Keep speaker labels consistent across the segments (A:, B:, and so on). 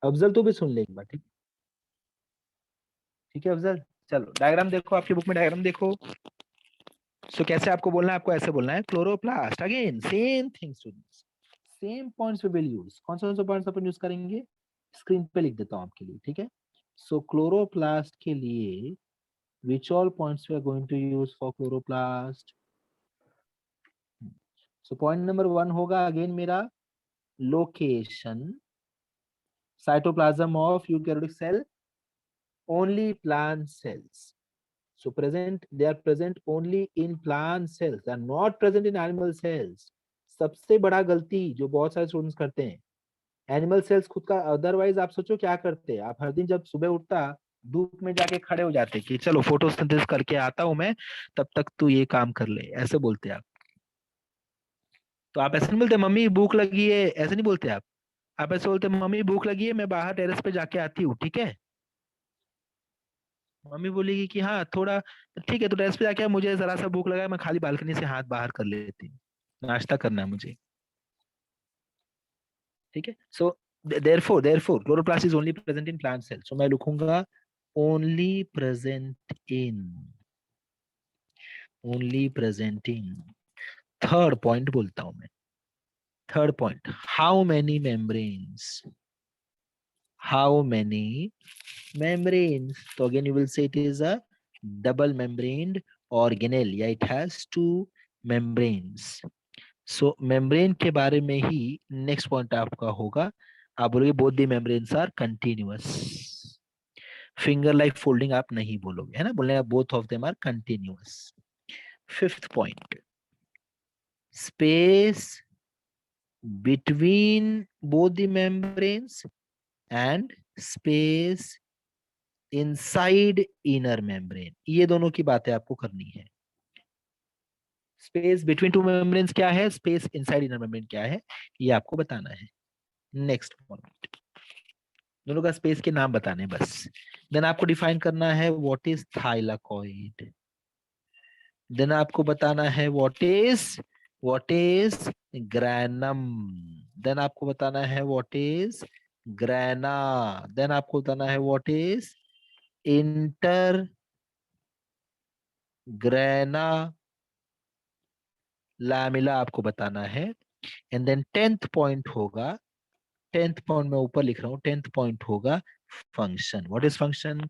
A: अफजल तू भी सुन ले एक बार, ठीक? ठीक है अफजल, चलो डायग्राम देखो, आपकी बुक में डायग्राम देखो। सो कैसे आपको बोलना है, आपको ऐसे बोलना है, chloroplast, again same thing students, same points we will use. कौन से पॉइंट्स अपन यूज करेंगे, स्क्रीन पे लिख देता हूँ आपके लिए, ठीक है? सो क्लोरोप्लास्ट के लिए which all points we are going to use for chloroplast? So point number 1 होगा again मेरा location, cytoplasm of eukaryotic cell, only plant cells. So present, they are present only in plant cells, they are not present in animal cells. सबसे बड़ा गलती जो बहुत सारे students करते हैं, एनिमल सेल्स खुद का, अदरवाइज आप सोचो क्या करते हैं आप, हर दिन जब सुबह उठता धूप में जाके खड़े हो जाते कि चलो फोटोसिंथेसिस करके आता हूं मैं, तब तक तू ये काम कर ले, ऐसे बोलते आप। तो आप ऐसे नहीं बोलते मम्मी भूख लगी है, ऐसे नहीं बोलते आप ऐसे बोलते मम्मी भूख लगी है, मैं बाहर टेरेस पे जाके आती हूँ, ठीक है? मम्मी बोलेगी कि हाँ थोड़ा, ठीक है तो टेरेस पे जाके आ, मुझे जरा सा भूख लगा है, मैं खाली बालकनी से हाथ बाहर कर लेती हूँ, नाश्ता करना है मुझे, ठीक है? सो therefore chloroplast is only present in plant cells, so मैं लिखूंगा only present in, only presenting। Third point बोलता हूं मैं, third point, how many membranes, how many membranes? So again you will say it is a double membraned organelle, या it has two membranes। So membrane के बारे में ही next point आपका होगा, आप बोलोगे both the membranes are continuous, finger like folding आप नहीं बोलोगे, है ना, बोलेगा both of them are continuous। Fifth point, space between both the membranes and space inside inner membrane, ये दोनों की बातें आपको करनी है। स्पेस बिटवीन टू मेम्ब्रेन्स क्या है, स्पेस इनसाइड इनर मेम्ब्रेन क्या है, ये आपको बताना है। नेक्स्ट पॉइंट, दोनों का स्पेस के नाम बताने बस। देन आपको डिफाइन करना है व्हाट इज थाइलाकॉइड, देन आपको बताना है व्हाट इज ग्रैनम, देन आपको बताना है व्हाट इज ग्रैना, देन आपको बताना है what is inter grana lamella, आपको बताना है। एंड देन टेंथ पॉइंट होगा, टेंथ पॉइंट मैं ऊपर लिख रहा हूं, टेंथ पॉइंट होगा function. What is function?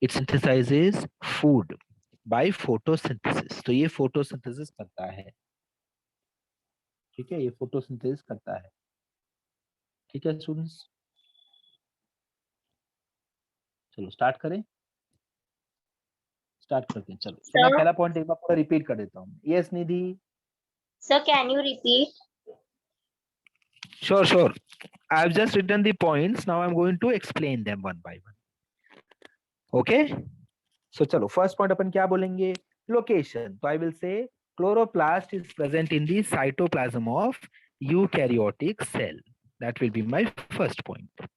A: It synthesises food by photosynthesis, तो ये फोटोसिंथेसिस करता है, ठीक है, ये फोटोसिंथेसिस करता है, ठीक है स्टूडेंट्स? चलो स्टार्ट करें, स्टार्ट करते हैं, चलो। तो मैं
B: Sir,
A: पहला पॉइंट एक बार पूरा रिपीट कर देता हूँ। Yes Nidhi?
B: sir, can you repeat?
A: Sure, I've just written the points, now I'm going to explain them one by one, okay? So चलो फर्स्ट पॉइंट अपन क्या बोलेंगे, लोकेशन। तो I will say chloroplast is present in the cytoplasm of eukaryotic cell, that will be my first point.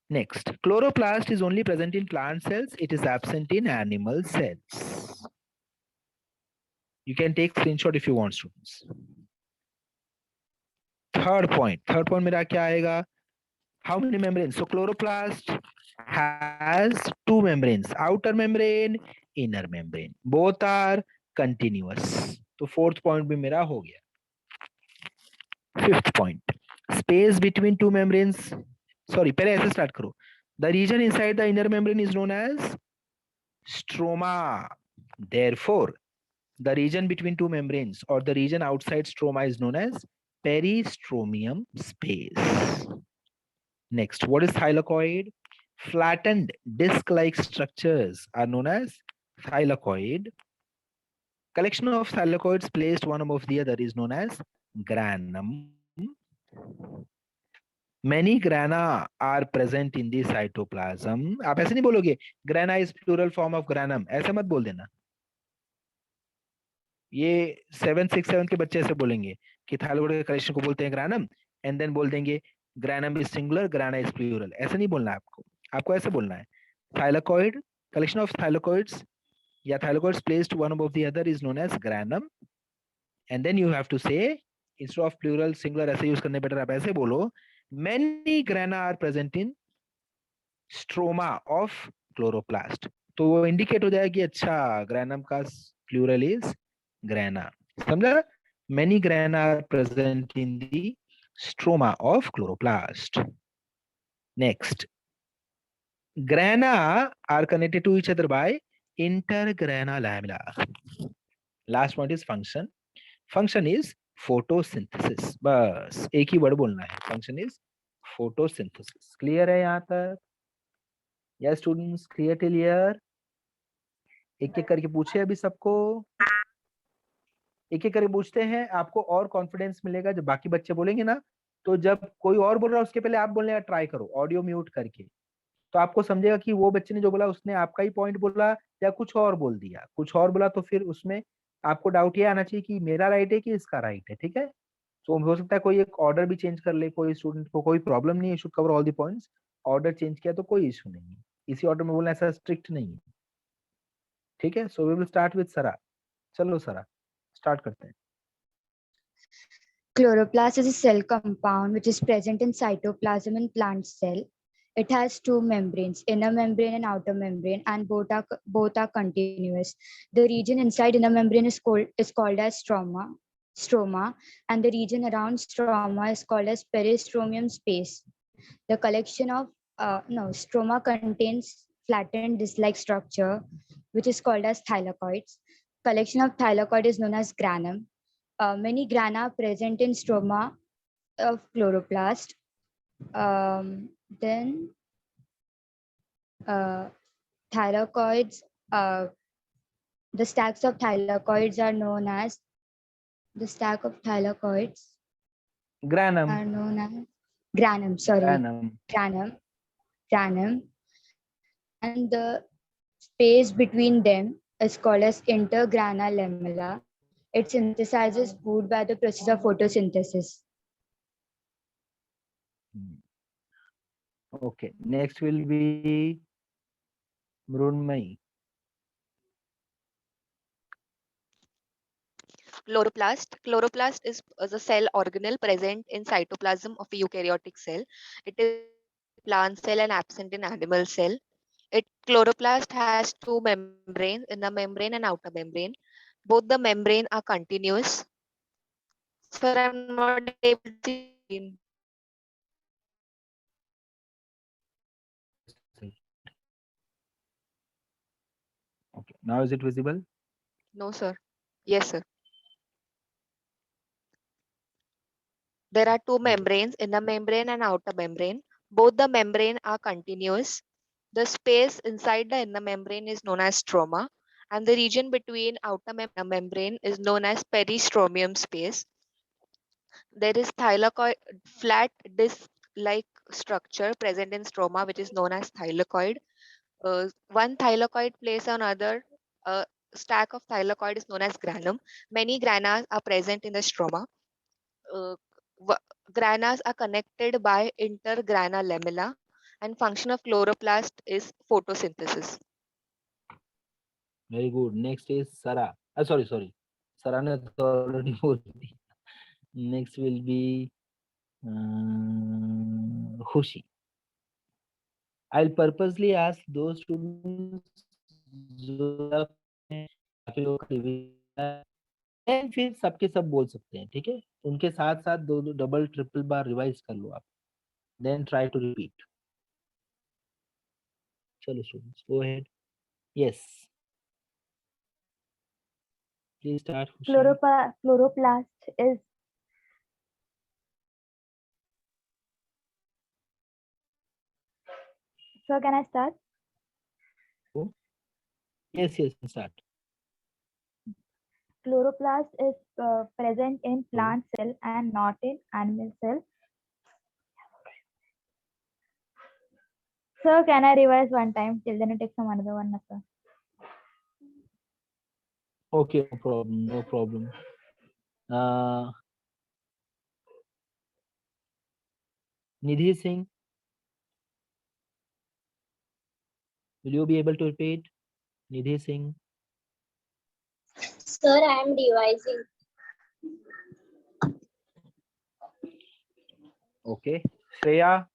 A: Next, chloroplast is only present in plant cells, it is absent in animal cells. You can take screenshot if you want, students. Third point मेरा क्या आएगा, how many membranes? So chloroplast has two membranes, outer membrane, inner membrane, both are continuous। तो fourth point भी मेरा हो गया। Fifth point, space between two membranes, sorry पहले ऐसे स्टार्ट करो, the region inside the inner membrane is known as stroma, therefore the region between two membranes or the region outside stroma is known as peristromium space। Next, what is thylakoid? Flattened disc-like structures are known as thylakoid. Collection of thylakoids placed one above the other is known as granum. Many grana are present in the cytoplasm. आप ऐसे नहीं बोलोगे grana is plural form of granum, ऐसे मत बोल देना। ये 767 के बच्चे ऐसे बोलेंगे कि थाइलाकोइड के कलेक्शन को बोलते हैं ग्रानम, एंड देन बोल देंगे granum is singular, grana is plural, ऐसे नहीं बोलना है आपको, आपको ऐसे बोलना है थाइलाकोइड, कलेक्शन ऑफ थाइलाकोइड्स या thylakoids placed one above the other is known as granum, and then you have to say instead of plural singular ऐसे यूज करने बेटर आप ऐसे बोलो Many grana are present in stroma of chloroplast. तो वो indicate हो जाएगा कि अच्छा ग्रैनम का प्लूरल इज ग्रैना. समझा? Many grana are present in the stroma of chloroplast. Next, grana are connected to each other by intergrana lamella. Last point is function. Function is photosynthesis. बस एक ही word बोलना है. Function is photosynthesis. Clear है यहाँ तक? Yes, students, clear till here? एक एक करके पूछे अभी सबको. एक एक करके पूछते हैं, आपको और कॉन्फिडेंस मिलेगा जब बाकी बच्चे बोलेंगे ना. तो जब कोई और बोल रहा है उसके पहले आप बोलने का ट्राई करो ऑडियो म्यूट करके. तो आपको समझेगा कि वो बच्चे ने जो बोला उसने आपका ही पॉइंट बोला या कुछ और बोल दिया. कुछ और बोला तो फिर उसमें आपको डाउट ये आना चाहिए कि मेरा राइट है कि इसका राइट है. ठीक है? तो हो सकता है कोई एक ऑर्डर भी चेंज कर ले. कोई स्टूडेंट को कोई प्रॉब्लम नहीं है, should cover all the points. Order change किया तो कोई इशू नहीं है. इसी ऑर्डर में बोलना ऐसा स्ट्रिक्ट नहीं है. ठीक है? So we will start with Sara. चलो सरा स्टार्ट करते हैं.
C: Chloroplast is a cell compound which is present in cytoplasm in plant cell. It has two membranes, inner membrane and outer membrane, and both are continuous. The region inside inner membrane is called as stroma, and the region around stroma is called as peristromium space. The collection of stroma contains flattened disc-like structure, which is called as thylakoids. Collection of thylakoid is known as granum. Many grana are present in stroma of chloroplast. Then thylakoids, the stacks of thylakoids are known as
A: Granum.
C: are known as granum. Sorry, granum, and the space between them is called as intergrana lamella. It synthesizes food by the process of photosynthesis.
A: Okay, next will be Mrunmai.
D: Chloroplast is a cell organelle present in cytoplasm of a eukaryotic cell. It is plant cell and absent in animal cell. Chloroplast has two membranes, inner membrane and outer membrane. Both the membrane are continuous. Sir, I'm not able to see.
A: Okay, now is it visible?
D: No, sir. Yes, sir. There are two membranes, inner membrane and outer membrane. Both the membrane are continuous. The space inside the inner membrane is known as stroma, and the region between outer membrane is known as peristromium space. There is thylakoid, flat disc-like structure present in stroma, which is known as thylakoid. One thylakoid placed on other stack of thylakoid is known as granum. Many granas are present in the stroma. Granas are connected by intergrana lamella, and function of chloroplast is photosynthesis.
A: Very good. Next is Sara. Sorry. Sara ne already बोल दी. Next will be Khushi. I'll purposely ask those students जो and फिर सबके सब बोल सकते हैं. ठीक है? उनके साथ साथ दो डबल ट्रिपल बार रिवाइज कर लो आप. Then try to repeat. चलो students, go ahead. Yes. Please start.
E: Chloroplast is so can I start?
A: Yes, start.
E: Chloroplast is present in plant cell and not in animal cell. Sir, can I revise one time till then it takes some another one, sir?
A: Okay, no problem. Nidhi Singh, will you be able to repeat? Nidhi Singh.
B: Sir, I am revising.
A: Okay, Shreya,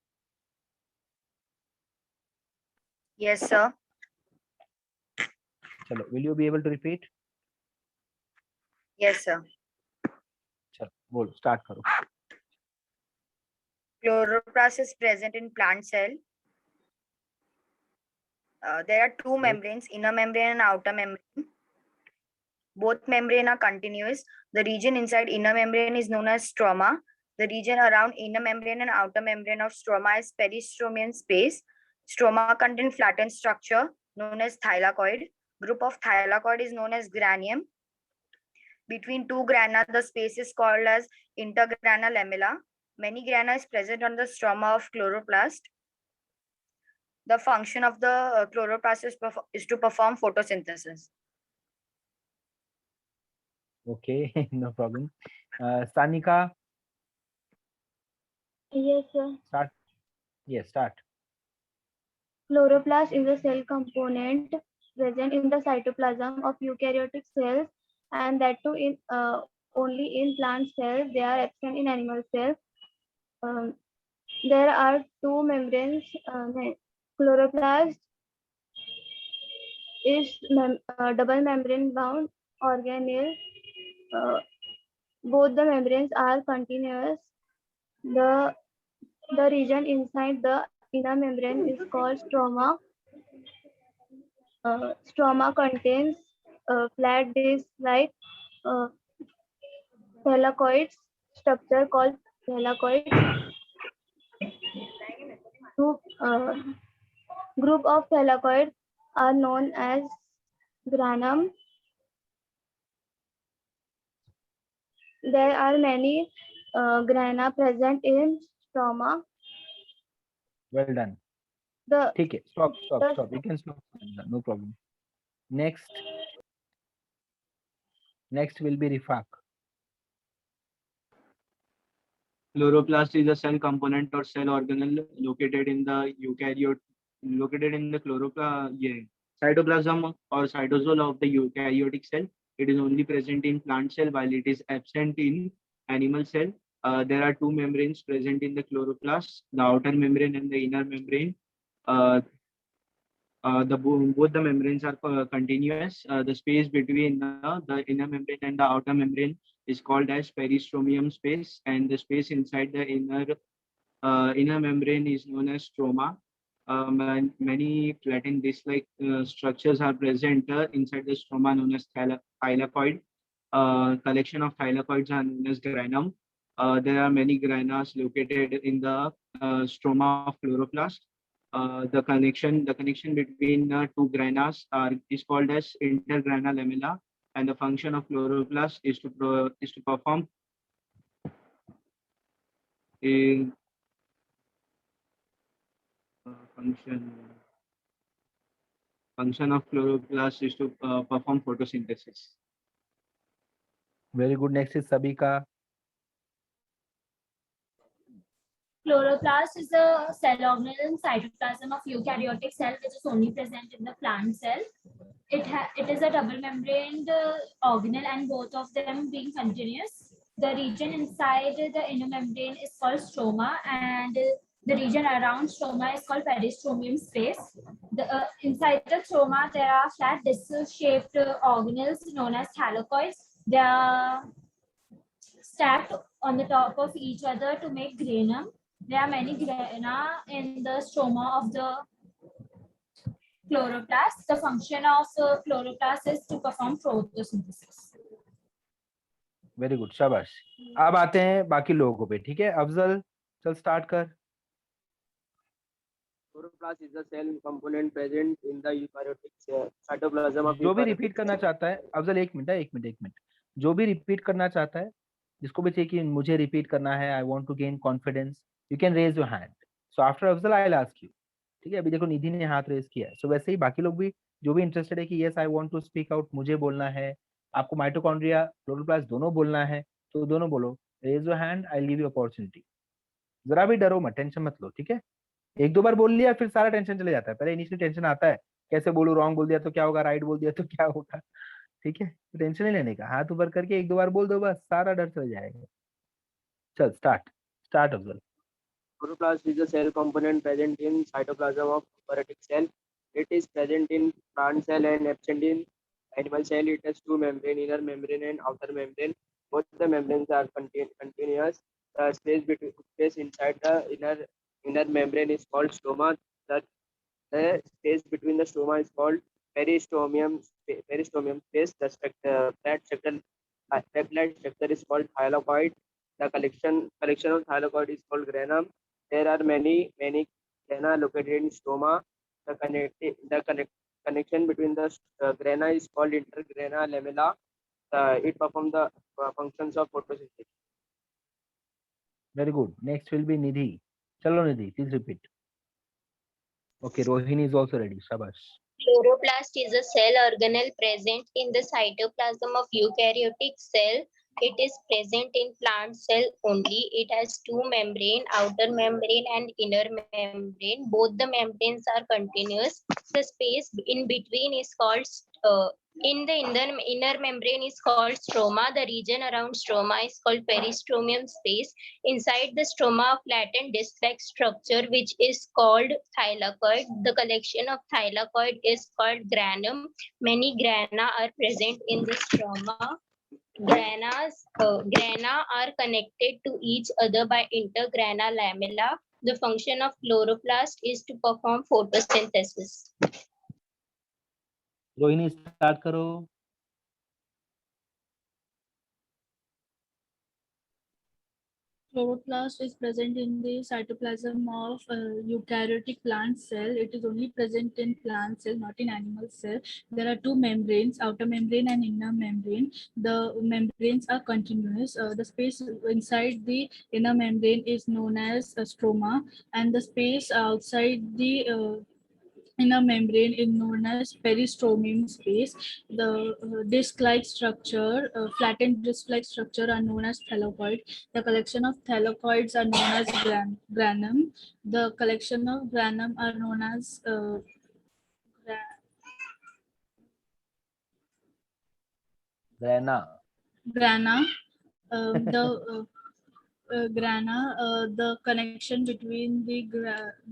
F: Yes, sir.
A: चलो, will you be able to repeat?
F: Yes, sir.
A: चलो बोलो, start करो।
F: Chloroplast is present in plant cell. There are two
A: Right.
F: membranes, inner membrane and outer membrane. Both membrane are continuous. The region inside inner membrane is known as stroma. The region around inner membrane and outer membrane of stroma is peristromian space. Stroma contain flattened structure known as thylakoid. Group of thylakoid is known as granium. Between two grana, the space is called as intergrana lamella. Many grana is present on the stroma of chloroplast. The function of the chloroplast is to perform photosynthesis.
A: Okay, no problem. Sanika,
E: Yes, sir.
A: start. Yes, start.
E: Chloroplast is a cell component present in the cytoplasm of eukaryotic cells, and that too in only in plant cells. They are absent in animal cells. There are two membranes. Chloroplast is double membrane bound organelle. Both the membranes are continuous. The region inside the inner membrane is called stroma. Stroma contains flat disc-like uh, thylakoids structure called thylakoids. Group of thylakoids are known as granum. There are many grana present in stroma.
A: Well done.
E: The
A: ठीक है, stop.
E: the
A: You can stop. No problem. Next will be Rifaq.
G: Chloroplast is a cell component or cell organelle located in the cytoplasm or cytosol of the eukaryotic cell. It is only present in plant cell while it is absent in animal cell. There are two membranes present in the chloroplast, the outer membrane and the inner membrane. Both the membranes are continuous. The space between the inner membrane and the outer membrane is called as peristromium space, and the space inside the inner membrane is known as stroma. Many flattened disc-like structures are present inside the stroma known as thylakoid. Collection of thylakoids are known as granum. There are many granas located in the stroma of chloroplast. The connection between two granas is called as intergrana lamella, and the function of chloroplast is to perform a function of chloroplast is to perform photosynthesis.
A: Very good. Next is Sabika.
B: Chloroplast is a cell organelle in cytoplasm of eukaryotic cell, which is only present in the plant cell. It is a double membraned organelle, and both of them being continuous. The region inside the inner membrane is called stroma, and the region around stroma is called peristromium space. Inside the stroma, there are flat disc-shaped organelles known as thylakoids. They are stacked on the top of each other to make granum. There are many grana in the stroma of the chloroplast. The function of chloroplast is to perform photosynthesis.
A: Very good, शाबाश। अब आते हैं बाकी लोगों पे, ठीक है। अफजल, चल स्टार्ट कर।
H: Chloroplast is a cell component present in the eukaryotic cytoplasm of
A: जो भी
H: eukaryotic
A: रिपीट करना
H: cell.
A: चाहता है, अफजल एक मिनट, जो भी रिपीट करना चाहता है, जिसको भी चाहिए कि मुझे रिपीट करना है, I want to gain confidence, you can raise your hand. So after Afzal I will ask you, ठीक है। अभी देखो निधि ने हाथ रेज किया है, सो वैसे ही बाकी लोग भी जो भी इंटरेस्टेड है कि yes I want to speak out, मुझे बोलना है, आपको माइटोकॉन्ड्रिया क्लोरोप्लास्ट दोनों बोलना है, तो दोनों बोलो, raise your hand, I will give you opportunity. जरा भी डरो मत, टेंशन मत लो, ठीक है। एक दो बार बोल लिया फिर सारा टेंशन चले जाता है, पहले इनिशियल टेंशन आता है, कैसे बोलूं, रॉन्ग बोल दिया तो क्या होगा, राइट बोल दिया तो क्या होगा, ठीक है। तो टेंशन नहीं लेने का, हाथ ऊपर करके एक दो बार बोल दो, बस सारा डर चल जाएगा। चल start Afzal.
H: Chloroplast is a cell component present in cytoplasm of eukaryotic cell. It is present in plant cell and absent in animal cell. It has two membrane, inner membrane and outer membrane. Both the membranes are continuous. The space inside the inner membrane is called stroma. The space between the stroma is called peristomium space. The flat structure is called thylakoid. The collection of thylakoid is called granum. There are many grana located in stroma. The connection between the grana is called intergrana lamella. It performs the functions of photosynthesis.
A: Very good. Next will be Nidhi. Chalo Nidhi, please repeat. Okay, Rohini is also ready. Shabash.
I: Chloroplast is a cell organelle present in the cytoplasm of eukaryotic cell. It is present in plant cell only. It has two membrane, outer membrane and inner membrane. Both the membranes are continuous. The space in between is called in the inner membrane is called stroma. The region around stroma is called peristromium space. Inside the stroma, a flattened disc-like structure which is called thylakoid. The collection of thylakoid is called granum. Many grana are present in the stroma. Grana are connected to each other by intergrana lamella. The function of chloroplast is to perform photosynthesis.
A: Rohini, start karo.
J: Chloroplast is present in the cytoplasm of eukaryotic plant cell. It is only present in plant cell, not in animal cell. There are two membranes, outer membrane and inner membrane. The membranes are continuous. The space inside the inner membrane is known as stroma, and the space outside the inner membrane is known as peristromium space. The disc-like structure, flattened disc-like structure are known as thylakoid. The collection of thylakoids are known as granum. The collection of granum are known as
A: Grana.
J: grana. The connection between the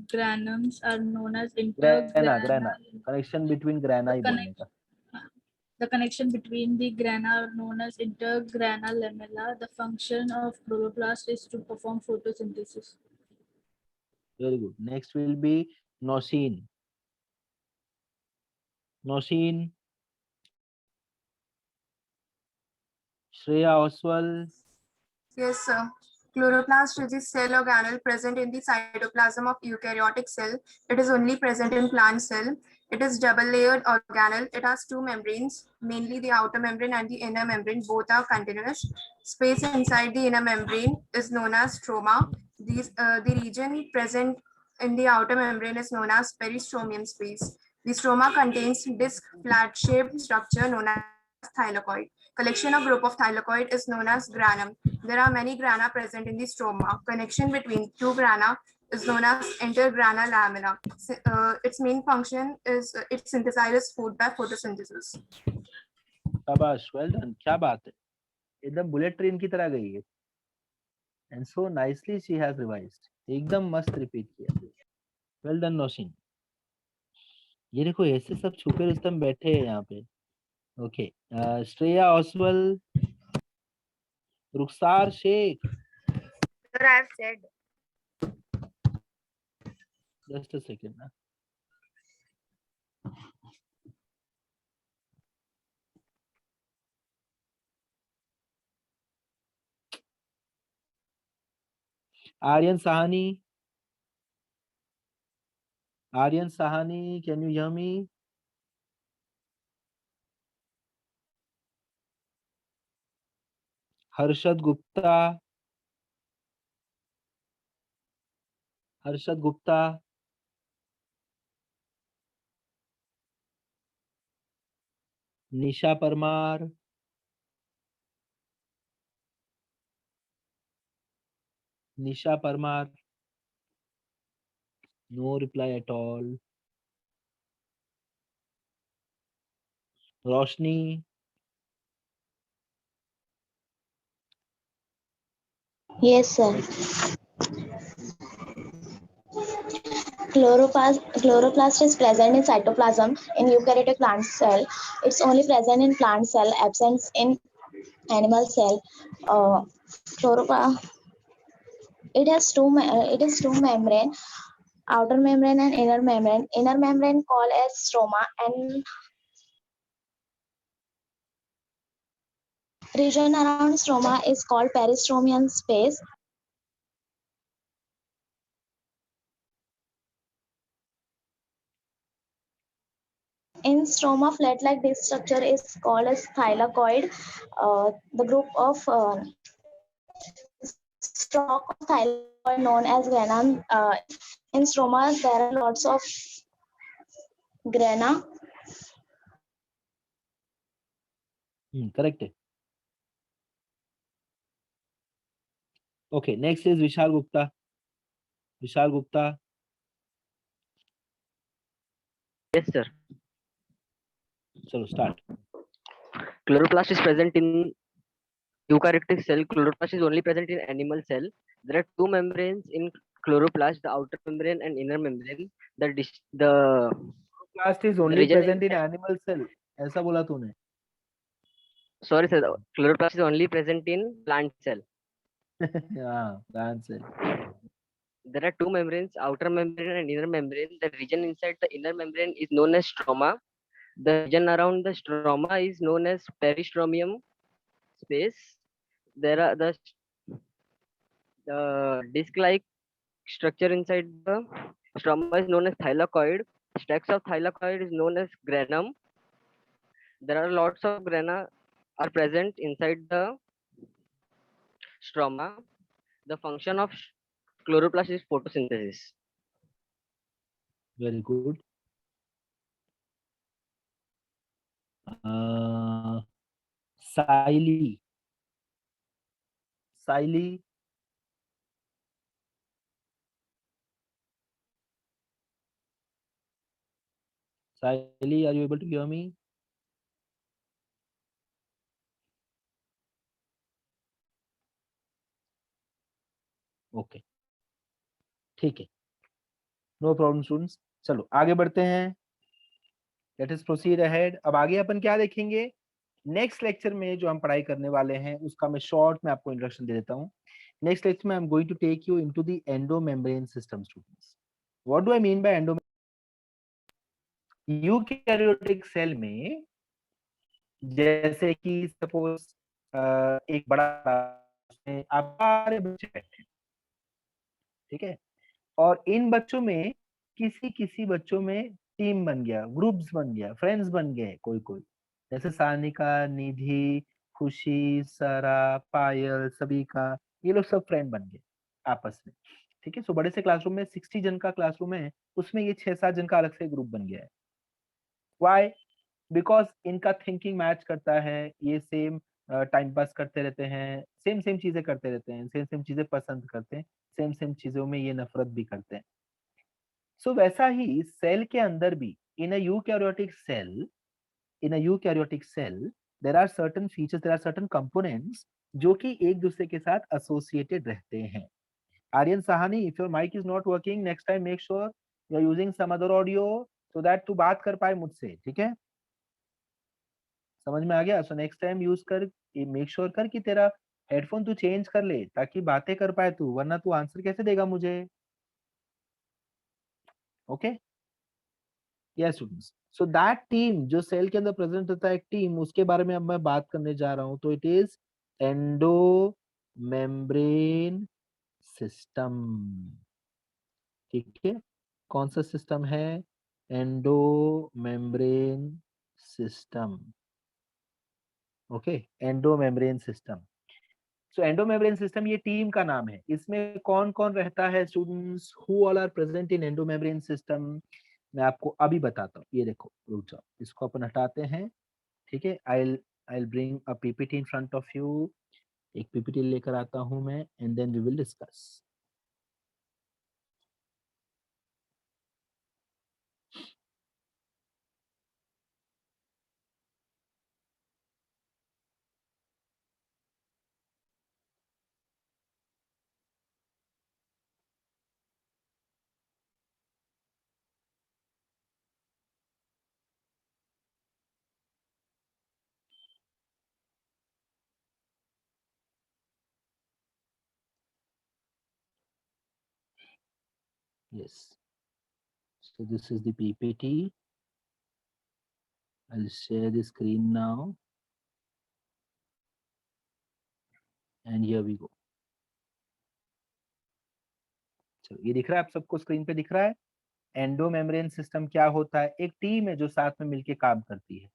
J: granums are known as
A: Grana. Connection between grana ही बोलने का.
J: The connection between the grana are known as intergrana lamella. The function of chloroplast is to perform photosynthesis.
A: Very good. Next will be Nosin. Nosin. Shreya Oswal.
K: Yes, sir. Chloroplast is a cell organelle present in the cytoplasm of eukaryotic cell. It is only present in plant cell. It is double-layered organelle. It has two membranes, mainly the outer membrane and the inner membrane. Both are continuous. Space inside the inner membrane is known as stroma. The region present in the outer membrane is known as peristromium space. The stroma contains disc flat-shaped structure known as thylakoid. Collection of group of thylakoid is known as granum. There are many grana present in the stroma. Connection between two grana is known as intergrana lamella. Its main function is it synthesizes food by photosynthesis.
A: शाबाश, well done. क्या बात है, एकदम bullet train की तरह गई है. And so nicely she has revised. एकदम मस्त रिपीट किया. Well done, Nosin. ये देखो ऐसे सब छुपे रुस्तम बैठे हैं यहाँ पे. Okay. Shreya Oswal. Rukhsar Sheikh.
F: Sir, I have said.
A: Just a second. Aryan Sahani. Aryan Sahani, can you hear me? Harshad Gupta. Harshad Gupta. Nisha Parmar. Nisha Parmar. No reply at all. Roshni.
I: Yes, sir.
L: Chloroplast is present in cytoplasm in eukaryotic plant cell. It's only present in plant cell, absent in animal cell. Chloroplast. It is two membrane, outer membrane and inner membrane. Inner membrane called as stroma and region around stroma is called peristromian space. In stroma, flat-like disc structure is called as thylakoid. The group of stalk of thylakoid known as grana. In stroma, there are lots of grana.
A: Correct. Okay, next is Vishal Gupta. Vishal Gupta.
M: Yes, sir.
A: So start.
M: Chloroplast is present in eukaryotic cell. Chloroplast is only present in animal cell. There are two membranes in chloroplast, the outer membrane and inner membrane. The
A: Chloroplast is only
M: region
A: present in animal cell. ऐसा बोला तूने.
M: sorry sir, chloroplast is only present in plant cell.
A: Yeah, plant cell.
M: There are two membranes, outer membrane and inner membrane. The region inside the inner membrane is known as stroma. The region around the stroma is known as peristromium space. There are the disc-like structure inside the stroma is known as thylakoid. Stacks of thylakoid is known as granum. There are lots of grana are present inside the stroma. The function of chloroplast is photosynthesis.
A: Very good. Siley. Siley. Siley, are you able to hear me? Okay. ठीक है. No problem students. चलो आगे बढ़ते हैं. Let us proceed ahead. अब आगे अपन क्या देखेंगे? नेक्स्ट लेक्चर में जो हम पढ़ाई करने वाले हैं उसका मैं शॉर्ट में आपको इंट्रोडक्शन दे देता हूँ. नेक्स्ट लेक्चर में I am going to take you into the endomembrane system students. What do I mean by endo? Eukaryotic cell में जैसे कि सपोज एक बड़ा आप सारे बच्चे बैठे हैं, ठीक है, और इन बच्चों में किसी किसी बच्चों में टीम बन गया, ग्रुप्स बन गया, फ्रेंड्स बन गए कोई कोई, जैसे सानिका, निधि, खुशी, सरा, पायल, सभी का, ये लोग सब फ्रेंड बन गए आपस में, ठीक है. सो बड़े से क्लासरूम में 60 जन का क्लासरूम है, उसमें ये 6-7 जन का अलग से ग्रुप बन गया है. व्हाई? बिकॉज इनका थिंकिंग मैच करता है, ये सेम टाइम पास करते रहते हैं, सेम सेम चीजें करते रहते हैं, सेम सेम चीजें पसंद करते हैं, सेम सेम चीजों में ये नफरत भी करते हैं. सो वैसा ही सेल के अंदर भी in a eukaryotic cell there are certain features, there are certain components जो कि एक दूसरे के साथ एसोसिएटेड रहते हैं. Aryan Sahni, if your mic is not working, next time make sure you are using some other audio so that तू बात कर पाए मुझसे, ठीक है? समझ में आ गया? सो नेक्स्ट टाइम यूज कर, मेक श्योर कर कि तेरा हेडफोन तू चेंज कर ले ताकि बातें कर पाए तू, वरना तू आंसर कैसे देगा मुझे? Okay, yes students. So that team जो सेल के अंदर प्रेजेंट होता है, एक टीम, उसके बारे में अब मैं बात करने जा रहा हूं. तो it is endo membrane system, ठीक है. कौन सा सिस्टम है? Endo membrane system. Okay, endo membrane system. So endomembrane system ये टीम का नाम है. इसमें कौन कौन रहता है students? Who all are present in endomembrane system? मैं आपको अभी बताता हूँ. ये देखो, रुक जाओ, इसको अपन हटाते हैं, ठीक है. I bring a PPT in front of you. एक पीपीटी लेकर आता हूँ मैं, and then we will discuss. Yes. So this is the PPT. I'll share the screen now. And here we go. चलो ये दिख रहा है आप सबको, स्क्रीन पे दिख रहा है। एंडो मेम्ब्रेन सिस्टम क्या होता है? एक टीम है जो साथ में मिलके काम करती है।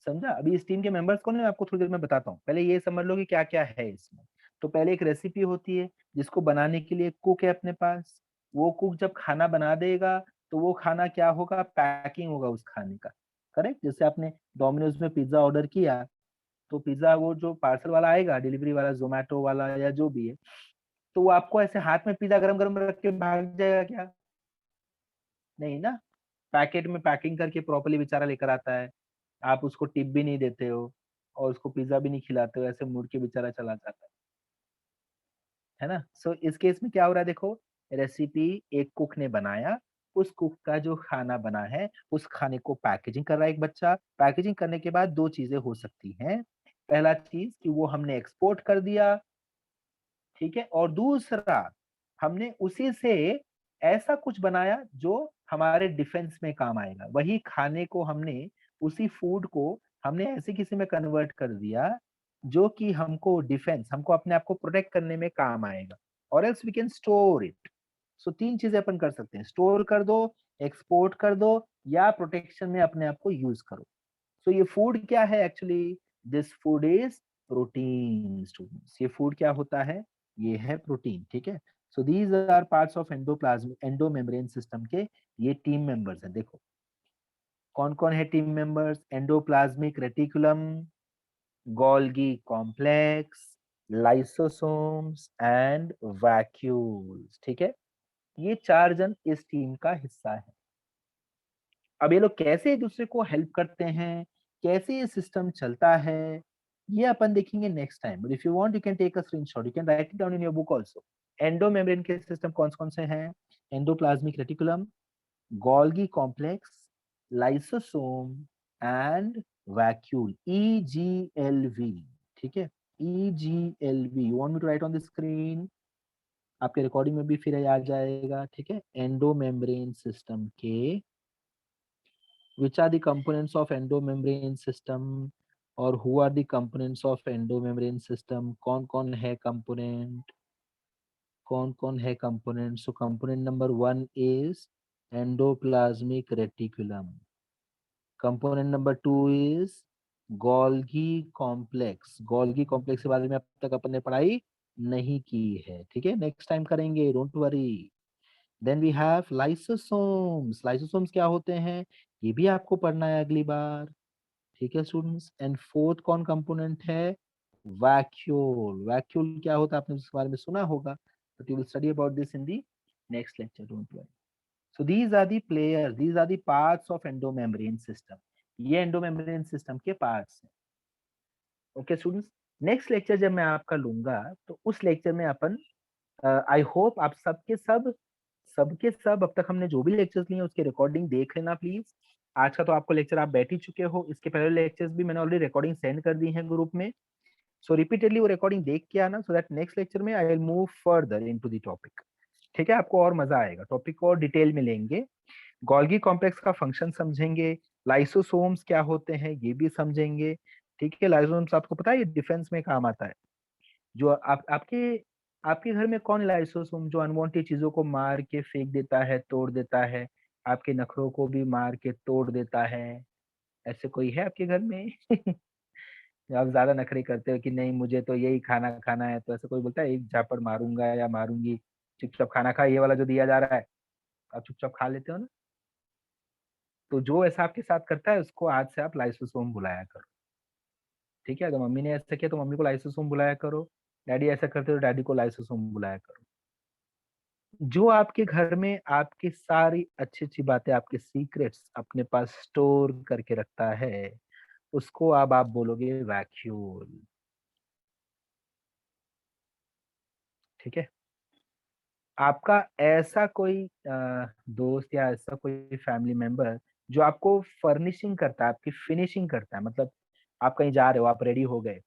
A: समझा? अभी इस टीम के मेंबर्स कौन है आपको थोड़ी देर में बताता हूँ, पहले ये समझ लो कि क्या क्या है इसमें। तो पहले एक रेसिपी होती है जिसको बनाने के लिए कुक है अपने पास। वो कुक जब खाना बना देगा तो वो खाना क्या होगा? पैकिंग होगा उस खाने का। करेक्ट? जैसे आपने डोमिनोज में पिज्जा ऑर्डर किया तो पिज्जा वो जो पार्सल वाला आएगा, डिलीवरी वाला, जोमेटो वाला या जो भी है, तो वो आपको ऐसे हाथ में पिज्जा गरम गरम रख के भाग जाएगा क्या? नहीं ना। पैकेट में पैकिंग करके प्रॉपर्ली बेचारा लेकर आता है। आप उसको टिप भी नहीं देते हो और उसको पिज्जा भी नहीं खिलाते हो, ऐसे मुड़ के बेचारा चला जाता है ना। सो इस केस में क्या हो रहा है देखो, रेसिपी एक कुक ने बनाया, उस कुक का जो खाना बना है उस खाने को पैकेजिंग कर रहा है एक बच्चा। पैकेजिंग करने के बाद दो चीजें हो सकती हैं। पहला चीज कि वो हमने एक्सपोर्ट कर दिया, ठीक है, और दूसरा हमने उसी से ऐसा कुछ बनाया जो हमारे डिफेंस में काम आएगा। वही खाने को हमने, उसी फूड को हमने ऐसे किसी में कन्वर्ट कर दिया जो कि हमको डिफेंस, हमको अपने आप को प्रोटेक्ट करने में काम आएगा। और else we can store it. So तीन चीजें अपन कर सकते हैं, स्टोर कर दो, एक्सपोर्ट कर दो, या प्रोटेक्शन में अपने आप को यूज करो। सो ये फूड क्या है actually? This food is protein students. ये फूड क्या होता है? ये है प्रोटीन, ठीक है। So these are parts of endoplasm, endo membrane system के ये टीम मेंबर्स हैं। देखो कौन कौन है team members? Endoplasmic reticulum, Golgi complex, lysosomes and vacuoles, ठीक है। ये चार जन इस टीम का हिस्सा है। अब ये लोग कैसे एक दूसरे को हेल्प करते हैं, कैसे ये सिस्टम चलता है, ये अपन देखेंगे next time. But if you want you can take a screenshot, you can write it down in your book also. Endo membrane के सिस्टम कौन कौन से हैं? Endoplasmic reticulum, Golgi complex, lysosome and vacuole, EGLV, ठीक है। EGLV, you want me to write on the screen? आपके recording में भी फिर आ जाएगा, ठीक है। एंडो मेम्ब्रेन सिस्टम के which are the components of endomembrane system और who are the components of endomembrane system? कौन कौन है component? कौन कौन है component? So component number 1 is endoplasmic reticulum. Component number 2 is Golgi complex. Golgi complex के बारे में अब तक अपन ने पढ़ाई नहीं की है, ठीक है, नेक्स्ट टाइम करेंगे, don't worry. Then we have lysosomes. Lysosomes क्या होते हैं ये भी आपको पढ़ना है अगली बार, ठीक है स्टूडेंट्स। एंड फोर्थ कौन कंपोनेंट है? वैक्यूल। वैक्यूल क्या होता है आपने इसके बारे में सुना होगा, but you will study about this in the next lecture, don't worry. So these are the players, these are the parts of endomembrane system. ये एंडोमेम्ब्रेन सिस्टम के पार्ट्स हैं। ओके स्टूडेंट्स, नेक्स्ट लेक्चर जब मैं आपका लूंगा तो उस lecture में अपन आई होप आप सबके सब अब तक हमने जो भी लेक्चर्स लिए उसके रिकॉर्डिंग देख लेना प्लीज। आज का तो आपको लेक्चर आप बैठ ही चुके हो, इसके पहले लेक्चर्स भी मैंने ऑलरेडी रिकॉर्डिंग सेंड कर दी है ग्रुप में। सो रिपीटेडली वो रिकॉर्डिंग देख के आना, सो दैट नेक्स्ट लेक्चर में I will move further into the topic, ठीक है। आपको और मजा आएगा, टॉपिक को और डिटेल में लेंगे, गोल्गी कॉम्प्लेक्स का फंक्शन समझेंगे, लाइसोसोम्स क्या होते हैं ये भी समझेंगे, ठीक है। लाइसोसोम्स आपको पता है ये डिफेंस में काम आता है। जो आपके घर में कौन लाइसोसोम जो अनवांटेड चीजों को मार के फेंक देता है, तोड़ देता है, आपके नखरों को भी मार के तोड़ देता है? ऐसे कोई है आपके घर में? आप ज्यादा नखरे करते हो कि नहीं मुझे तो यही खाना खाना है, तो ऐसे कोई बोलता है एक झापड़ मारूंगा या मारूंगी, चुपचाप खाना खा, ये वाला जो दिया जा रहा है आप चुपचाप खा लेते हो ना? तो जो ऐसा आपके साथ करता है उसको आज से आप लाइसोसोम बुलाया करो, ठीक है। अगर मम्मी ने ऐसा किया तो मम्मी को लाइसोसोम बुलाया करो, डैडी ऐसा करते तो डैडी को लाइसोसोम बुलाया करो। जो आपके घर में आपकी सारी अच्छी अच्छी बातें, आपके सीक्रेट्स अपने पास स्टोर करके रखता है, उसको अब आप बोलोगे वैक्यूल, ठीक है। आपका ऐसा कोई दोस्त या ऐसा कोई फैमिली मेंबर जो आपको फर्निशिंग करता है, आपकी फिनिशिंग करता है, मतलब आप कहीं जा रहे हो, आप रेडी हो गए,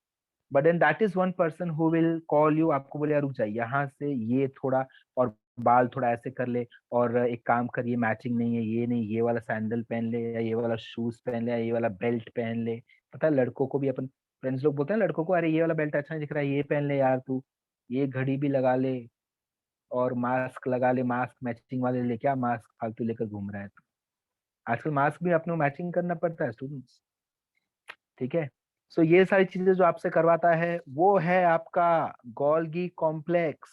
A: but then that is one person who will call you, आपको बोले रुक जाइए यहाँ से ये थोड़ा और बाल थोड़ा ऐसे कर ले और एक काम कर, ये मैचिंग नहीं है, ये नहीं, ये वाला सैंडल पहन ले या ये वाला शूज पहन ले या ये वाला बेल्ट पहन ले। पता है लड़कों को भी अपन फ्रेंड्स लोग बोलते हैं लड़कों को, अरे ये वाला बेल्ट अच्छा नहीं दिख रहा है, ये पहन ले यार तू, ये घड़ी भी लगा ले और मास्क लगा ले, मास्क मैचिंग वाले ले, क्या मास्क फालतू लेकर घूम रहा है तू। आजकल मास्क भी अपने मैचिंग करना पड़ता है स्टूडेंट्स, ठीक है। सो ये सारी चीजें जो आपसे करवाता है वो है आपका Golgi complex.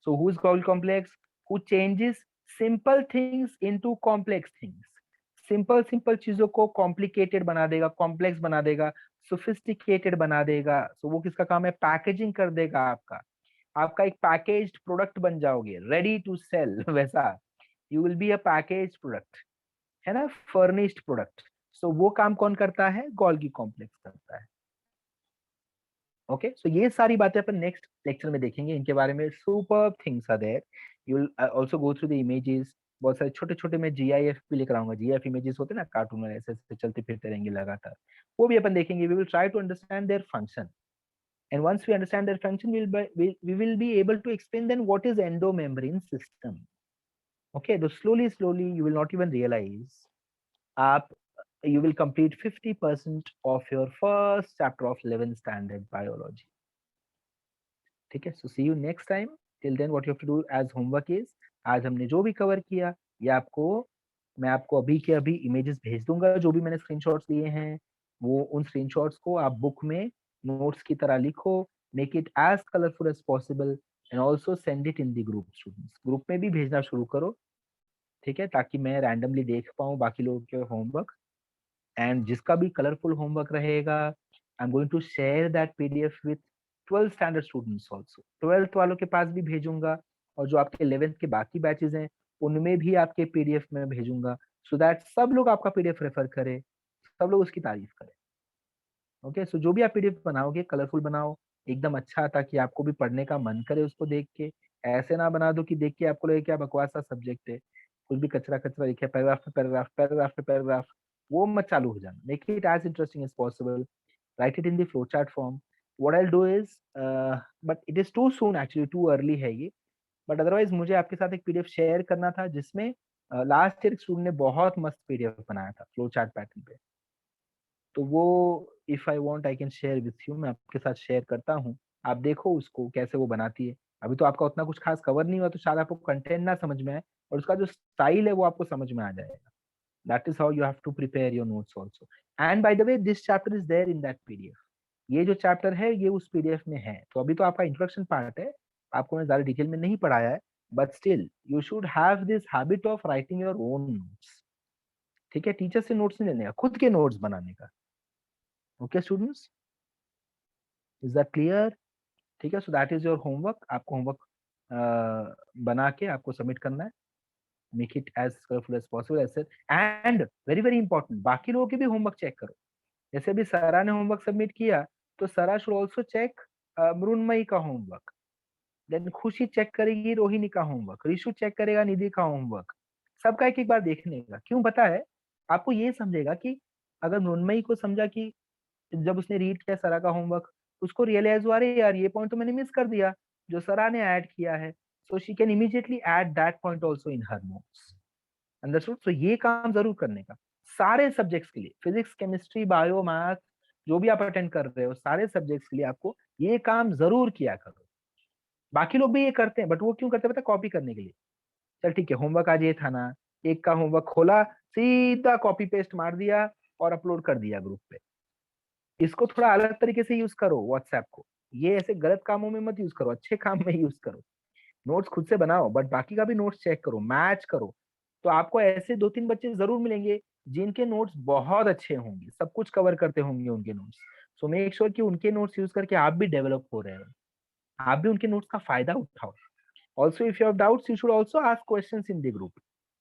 A: So who is Golgi complex? Who changes simple things into complex things. Simple simple चीजों को कॉम्प्लिकेटेड बना देगा, कॉम्प्लेक्स बना देगा, सोफिस्टिकेटेड बना देगा। सो वो किसका काम है? पैकेजिंग कर देगा आपका, आपका एक पैकेज्ड प्रोडक्ट बन जाओगे, रेडी टू सेल वैसा। You will be a package product, है ना, फर्निश्ड प्रोडक्ट। सो वो काम कौन करता है? गोल्गी कॉम्प्लेक्स करता है। ओके, सो ये सारी बातें अपन नेक्स्ट लेक्चर में देखेंगे, इनके बारे में super things are there. You will also go through the images, बहुत सारे छोटे छोटे मैं जीआईएफ भी लेकर आऊंगा। जीआईएफ इमेजेस होते हैं ना कार्टून में, ऐसे ऐसे चलते फिरते रहेंगे लगातार, वो भी अपन देखेंगे। We will try to understand their function, and once we understand their function, we will be able to explain then what is endomembrane system. Okay, so slowly you will not even realize aap you will complete 50% of your first chapter of 11th standard biology. ठीक है, so see you next time. Till then what you have to do as homework is, आज हमने जो भी cover किया ये आपको, मैं आपको अभी के अभी इमेजेस भेज दूंगा, जो भी मैंने स्क्रीनशॉट्स लिए हैं वो उन स्क्रीनशॉट्स को आप बुक में नोट्स की तरह लिखो, make it as colourful as possible and also send it in the group. Students group में भी भेजना शुरू करो, ठीक है, ताकि मैं रैंडमली देख पाऊँ बाकी लोगों के होमवर्क। एंड जिसका भी कलरफुल होमवर्क रहेगा, I am going to share that PDF with 12th standard students also. 12th वालों के पास भी भेजूंगा और जो आपके 11th के बाकी बैचेस हैं उनमें भी आपके पीडीएफ में भेजूंगा, सो दैट सब लोग आपका पीडीएफ रेफर करें, सब लोग उसकी तारीफ करें। ओके, सो जो भी आप पीडीएफ बनाओगे कलरफुल बनाओ, एकदम अच्छा, ताकि आपको भी पढ़ने का मन करे उसको देख के। ऐसे ना बना दो कि देख के आपको लगे क्या बकवास सा सब्जेक्ट है, कुछ भी कचरा कचरा लिखे, पैराग्राफ पे पैराग्राफ, पैराग्राफ पे पैराग्राफ, वो मत चालू हो जाना। Make it as interesting as possible, write it in the flowchart form. What I'll do is, but it is too soon actually, too early है ये, but otherwise मुझे आपके साथ एक पीडीएफ शेयर करना था जिसमें लास्ट ईयर स्टूडेंट ने बहुत मस्त पीडीएफ बनाया था फ्लो चार्ट पैटर्न पे। तो वो if I want I can share with you, मैं आपके साथ शेयर करता हूँ, आप देखो उसको कैसे वो बनाती है। अभी तो आपका उतना कुछ खास कवर नहीं हुआ तो शायद आपको कंटेंट ना समझ में आए, और उसका जो स्टाइल है वो आपको समझ में आ जाएगा। That is how you have to prepare your notes also. And by the way, this chapter is there in that PDF. ये जो चैप्टर है ये उस पीडीएफ में है। तो अभी तो आपका इंट्रोडक्शन पार्ट है, आपको मैं ज्यादा डिटेल में नहीं पढ़ाया है, but still you should have this habit of writing your own notes. ठीक है, टीचर से नोट्स नहीं लेने का, खुद के नोट्स बनाने का। Okay students, is that clear? ठीक है, so that is your homework. आपको होमवर्क बना के आपको सबमिट करना है। Make it as colourful as possible as and very very important, बाकी लोगों के भी होमवर्क चेक करो। जैसे अभी सारा ने होमवर्क सबमिट किया तो सारा शुड आल्सो चेक मृण्मयी का होमवर्क, देन खुशी चेक करेगी रोहिणी का होमवर्क, रिशु चेक करेगा निधि का होमवर्क। सबका एक एक बार देखने का, क्यों पता है आपको? ये समझेगा कि अगर मृण्मयी को समझा कि जब उसने रीड किया सरा का होमवर्क, उसको रियलाइज हुआ अरे यार ये पॉइंट तो मैंने मिस कर दिया जो सरा ने ऐड किया है, so she can immediately add that point also in her notes. Understood? So ये काम जरूर करने का सारे सब्जेक्ट्स के लिए, फिजिक्स केमिस्ट्री बायो मैथ जो भी आप अटेंड कर रहे हो सारे सब्जेक्ट्स के लिए आपको ये काम जरूर किया करो। बाकी लोग भी ये करते हैं बट वो क्यों करते हैं पता? कॉपी करने के लिए। चल ठीक है, होमवर्क आज ये था ना, एक का होमवर्क खोला, सीधा कॉपी पेस्ट मार दिया और अपलोड कर दिया ग्रुप पे। इसको थोड़ा अलग तरीके से यूज करो व्हाट्सएप को, ये ऐसे गलत कामों में मत यूज करो, अच्छे काम में यूज करो। नोट्स खुद से बनाओ बट बाकी का भी नोट्स चेक करो, मैच करो। तो आपको ऐसे 2-3 बच्चे जरूर मिलेंगे जिनके नोट्स बहुत अच्छे होंगे, सब कुछ कवर करते होंगे उनके नोट्स। सो मेक श्योर कि उनके नोट्स यूज करके आप भी डेवलप हो रहे हो, आप भी उनके नोट्स का फायदा उठाओ। Also if you have doubts you should also ask questions in the group.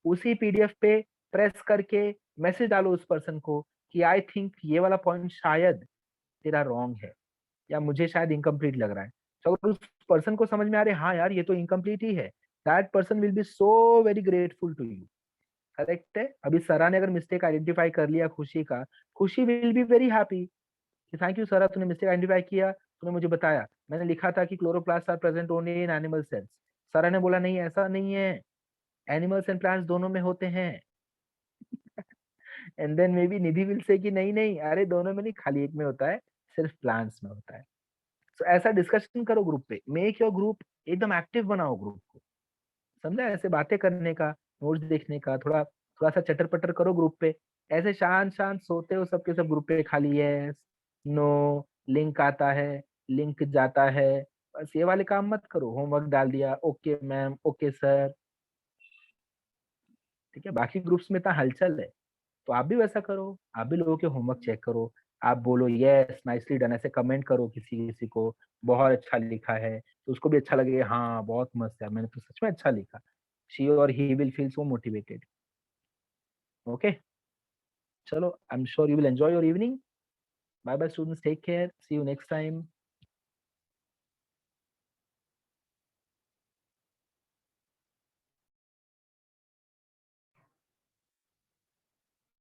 A: उसी पीडीएफ पे प्रेस करके मैसेज डालो उस पर्सन को कि आई थिंक ये वाला पॉइंट शायद तेरा रॉन्ग है या मुझे शायद इनकम्प्लीट लग रहा है। तो अगर उस पर्सन को समझ में आ रहे हाँ यार ये तो इनकम्प्लीट ही है, that person will be so very grateful to you. Correct है? अभी सरा ने अगर मिस्टेक आइडेंटिफाई कर लिया खुशी का, खुशी विल बी वेरी हैप्पी कि थैंक यू सरा, तूने मिस्टेक आइडेंटिफाई किया, तूने मुझे बताया, मैंने लिखा था कि chloroplast are present only in animal cells, Sara ने बोला नहीं ऐसा नहीं है, एनिमल्स एंड प्लांट्स दोनों में होते हैं। And then may be Nidhi will say कि नहीं नहीं अरे दोनों में नहीं, खाली एक में होता है, सिर्फ प्लांट्स में होता है। तो ऐसा डिस्कशन करो ग्रुप पे, मेक योर ग्रुप, एकदम एक्टिव बनाओ ग्रुप को, समझा? ऐसे बातें करने का, नोट्स देखने का, थोड़ा थोड़ा सा चटर पटर करो ग्रुप पे। ऐसे शांत शांत सोते हो सबके सब ग्रुप पे, खाली यस नो, लिंक आता है, लिंक जाता है, बस ये वाले काम मत करो। होमवर्क डाल दिया, ओके मैम, ओके सर, ठीक है? बाकी ग्रुप्स में इतना हलचल है, तो आप भी वैसा करो, आप भी लोगों के होमवर्क चेक करो, आप बोलो यस नाइसली डन, ऐसे कमेंट करो किसी किसी को, बहुत अच्छा लिखा है, तो उसको भी अच्छा लगे, हाँ बहुत मस्त है, मैंने तो सच में अच्छा लिखा। शी और he will feel so motivated. Okay, चलो, I am sure you will enjoy your evening. Bye bye students, take care, see you next time.